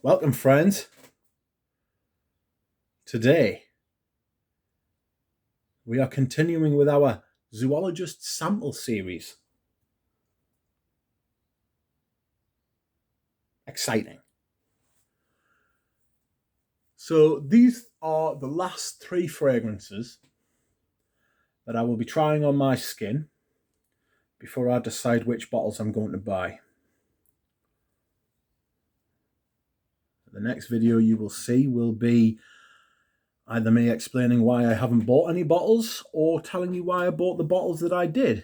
Welcome, friends. Today, we are continuing with our Zoologist sample series. Exciting. So these are the last 3 fragrances that I will be trying on my skin before I decide which bottles I'm going to buy. The next video you will see will be either me explaining why I haven't bought any bottles or telling you why I bought the bottles that I did.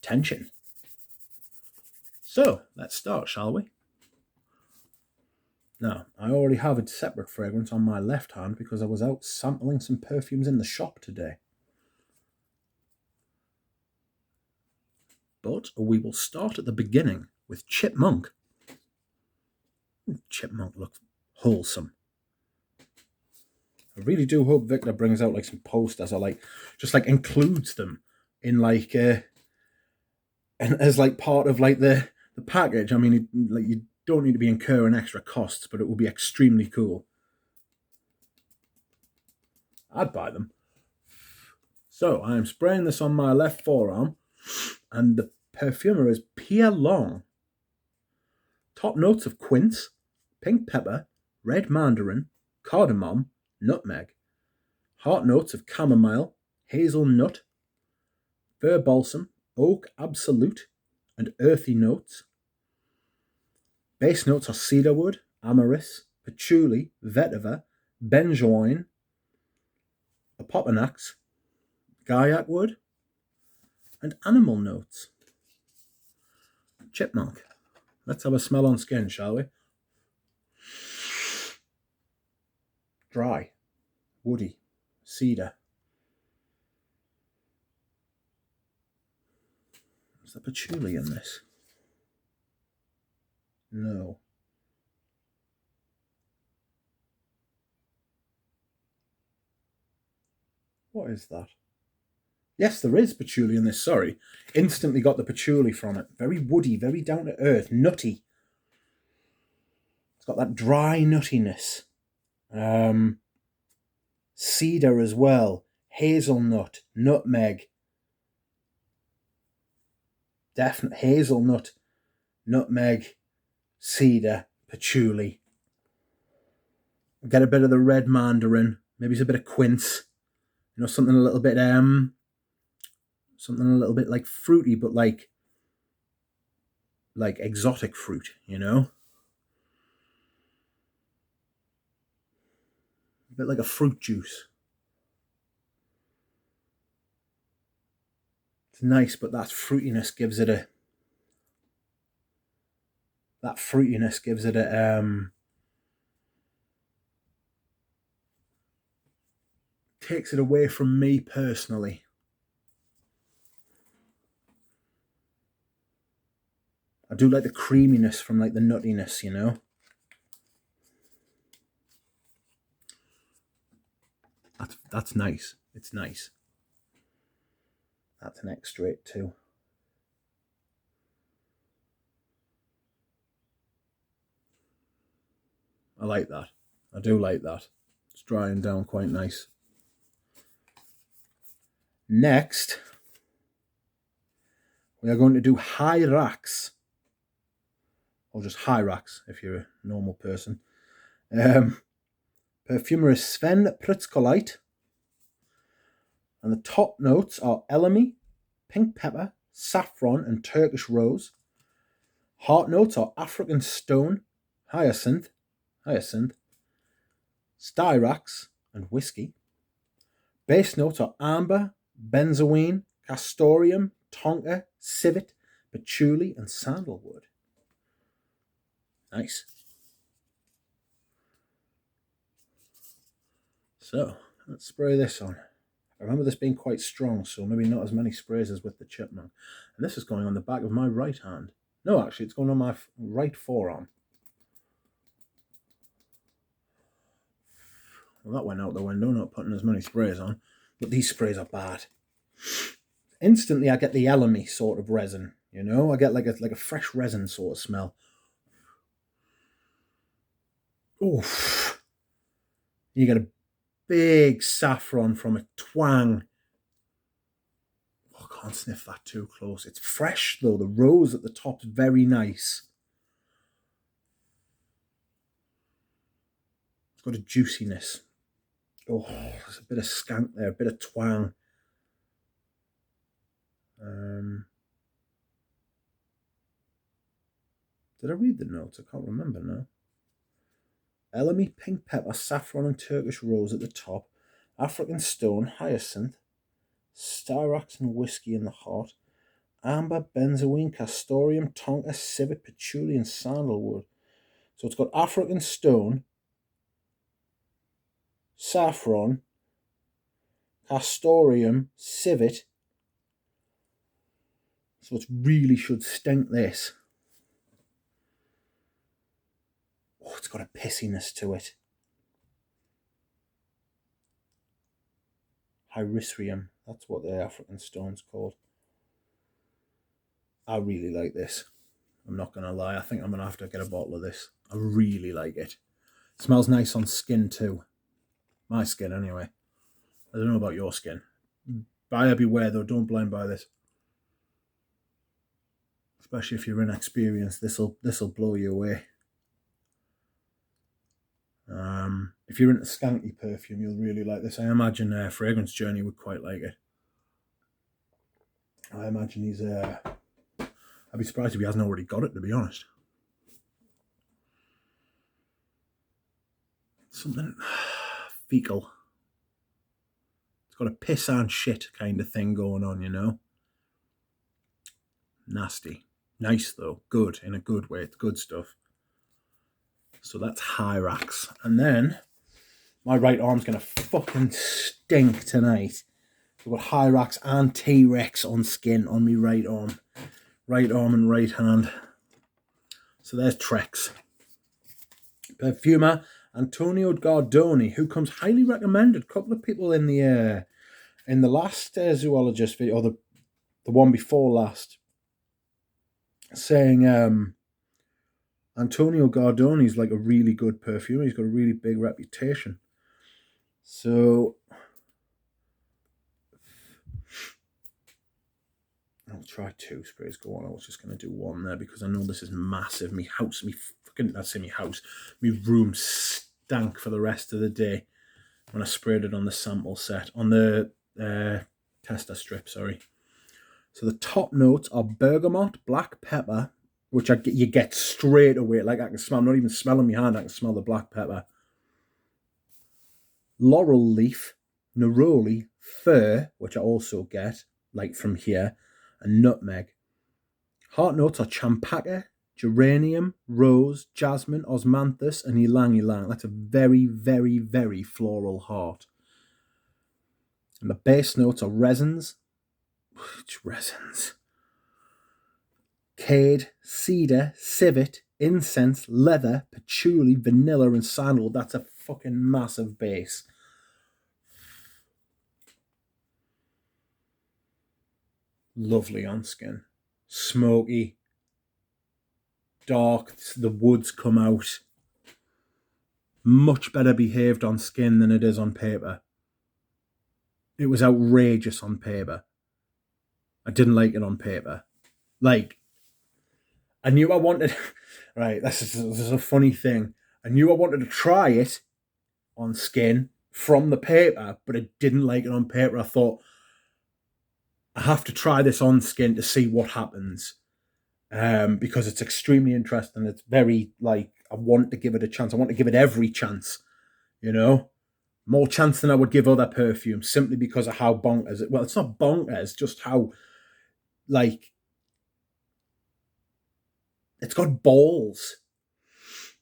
Tension. So, let's start, shall we? Now, I already have a separate fragrance on my left hand because I was out sampling some perfumes in the shop today. But we will start at the beginning with Chipmunk. Chipmunk looks wholesome. I really do hope Victor brings out like some posters or just includes them in and as like part of like the package. I mean, you don't need to be incurring extra costs, but it will be extremely cool. I'd buy them. So I am spraying this on my left forearm, and the perfumer is Pierre Long. Top notes of quince, pink pepper, red mandarin, cardamom, nutmeg. Heart notes of chamomile, hazelnut, fir balsam, oak absolute, and earthy notes. Base notes are cedarwood, amyris, patchouli, vetiver, benzoin, opoponax, guaiac wood, and animal notes. Chipmunk. Let's have a smell on skin, shall we? Dry, woody, cedar. Is there patchouli in this? No. What is that? Yes, there is patchouli in this, sorry. Instantly got the patchouli from it. Very woody, very down to earth, nutty. It's got that dry nuttiness. Cedar as well. Hazelnut, nutmeg. Definite hazelnut, nutmeg, cedar, patchouli. Get a bit of the red mandarin. Maybe it's a bit of quince. You know, something a little bit like fruity, but like exotic fruit, you know? A bit like a fruit juice. It's nice, but that fruitiness gives it a takes it away from me personally. I do like the creaminess from like the nuttiness, you know? That's nice. It's nice. That's an extract too. I like that. I do like that. It's drying down quite nice. Next, we are going to do Hyrax. Or just Hyrax if you're a normal person. Perfumer is Sven Pritzkolite. And the top notes are elemi, pink pepper, saffron, and Turkish rose. Heart notes are African stone, hyacinth, styrax, and whiskey. Base notes are amber, benzoin, castoreum, tonka, civet, patchouli, and sandalwood. Nice. So, let's spray this on. I remember this being quite strong, so maybe not as many sprays as with the Chipmunk. And this is going on the back of my right hand. No, actually, it's going on my right forearm. Well, that went out the window, not putting as many sprays on. But these sprays are bad. Instantly, I get the elemi sort of resin, you know? I get like a fresh resin sort of smell. Oof. You get a big saffron from a twang. Oh, I can't sniff that too close. It's fresh though. The rose at the top's very nice. It's got a juiciness. Oh, there's a bit of skank there, a bit of twang. Did I read the notes? I can't remember now. Elemi, pink pepper, saffron and Turkish rose at the top, African stone, hyacinth, styrax and whiskey in the heart, amber, benzoin, castoreum, tonka, civet, patchouli and sandalwood. So it's got African stone, saffron, castoreum, civet. So it really should stink this. Oh, it's got a pissiness to it. Hyrax, that's what the African stone's called. I really like this. I'm not going to lie. I think I'm going to have to get a bottle of this. I really like it. It smells nice on skin too. My skin anyway. I don't know about your skin. Buyer beware though. Don't blind buy this. Especially if you're inexperienced. This'll blow you away. If you're into skanky perfume, you'll really like this. I imagine Fragrance Journey would quite like it. I imagine he's... I'd be surprised if he hasn't already got it, to be honest. Something fecal. It's got a piss and shit kind of thing going on, you know. Nasty. Nice though. Good, in a good way. It's good stuff. So that's Hyrax. And then my right arm's going to fucking stink tonight. We've got Hyrax and T-Rex on skin on my right arm. Right arm and right hand. So there's Trex. Perfumer Antonio Gardoni, who comes highly recommended. A couple of people in the last Zoologist video, or the one before last, saying Antonio Gardoni is like a really good perfumer. He's got a really big reputation. So I'll try 2 sprays. Go on. I was just going to do 1 there because I know this is massive. My room stank for the rest of the day when I sprayed it on the sample set, on the tester strip, sorry. So the top notes are bergamot, black pepper, which you get straight away. Like I can smell, I'm not even smelling my hand, I can smell the black pepper. Laurel leaf, neroli, fir, which I also get, like from here, and nutmeg. Heart notes are champaca, geranium, rose, jasmine, osmanthus, and ylang ylang. That's a very, very, very floral heart. And the base notes are resins. Which resins? Cade, cedar, civet, incense, leather, patchouli, vanilla, and sandalwood. That's a fucking massive base. Lovely on skin. Smoky. Dark. The woods come out. Much better behaved on skin than it is on paper. It was outrageous on paper. I didn't like it on paper. Like, I knew I wanted... Right, this is a funny thing. I knew I wanted to try it on skin from the paper, but I didn't like it on paper. I thought, I have to try this on skin to see what happens. Because it's extremely interesting. It's very, like, I want to give it a chance. I want to give it every chance, you know? More chance than I would give other perfumes, simply because of how bonkers it... Well, it's not bonkers, just how, like... It's got balls.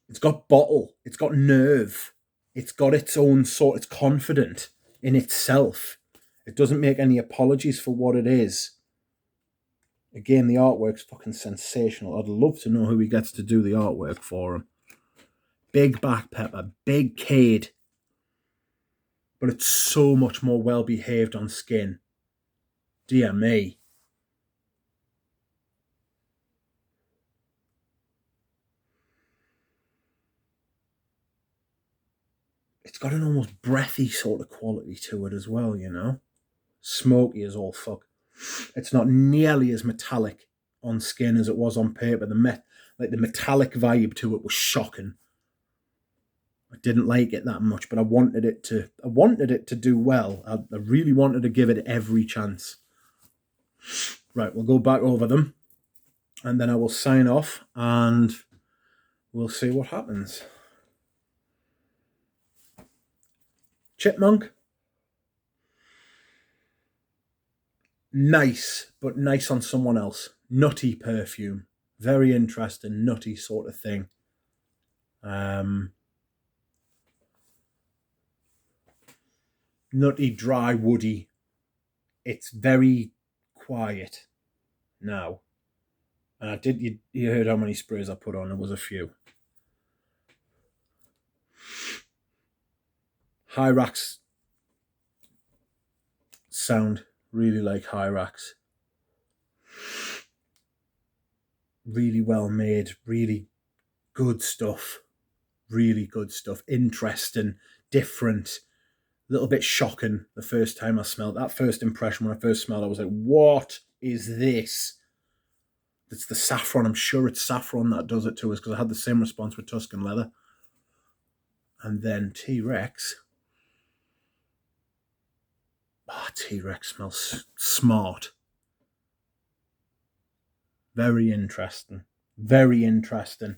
It's got bottle. It's got nerve. It's got its own sort. It's confident in itself. It doesn't make any apologies for what it is. Again, the artwork's fucking sensational. I'd love to know who he gets to do the artwork for him. Big black pepper. Big cade. But it's so much more well behaved on skin. Dear me. it's got an almost breathy sort of quality to it as well, you know. Smoky as all fuck. It's not nearly as metallic on skin as it was on paper. The metallic vibe to it was shocking. I didn't like it that much, but I wanted it to do well. I really wanted to give it every chance. Right, we'll go back over them, and then I will sign off, and we'll see what happens. Chipmunk. Nice, but nice on someone else. Nutty perfume. Very interesting, nutty sort of thing. Nutty, dry, woody. It's very quiet now. And you heard how many sprays I put on. There was a few. Hyrax sound. Really like Hyrax. Really well made. Really good stuff. Really good stuff. Interesting. Different. A little bit shocking the first time I smelled. That first impression when I first smelled it, I was like, what is this? It's the saffron. I'm sure it's saffron that does it to us, because I had the same response with Tuscan leather. And then T-Rex. Oh, T-Rex smells smart. Very interesting. Very interesting.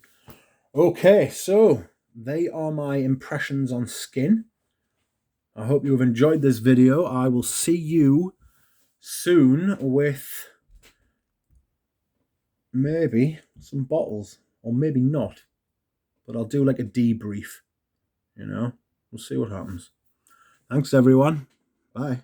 Okay, so they are my impressions on skin. I hope you have enjoyed this video. I will see you soon with maybe some bottles, or maybe not. But I'll do like a debrief, you know. We'll see what happens. Thanks, everyone. Bye.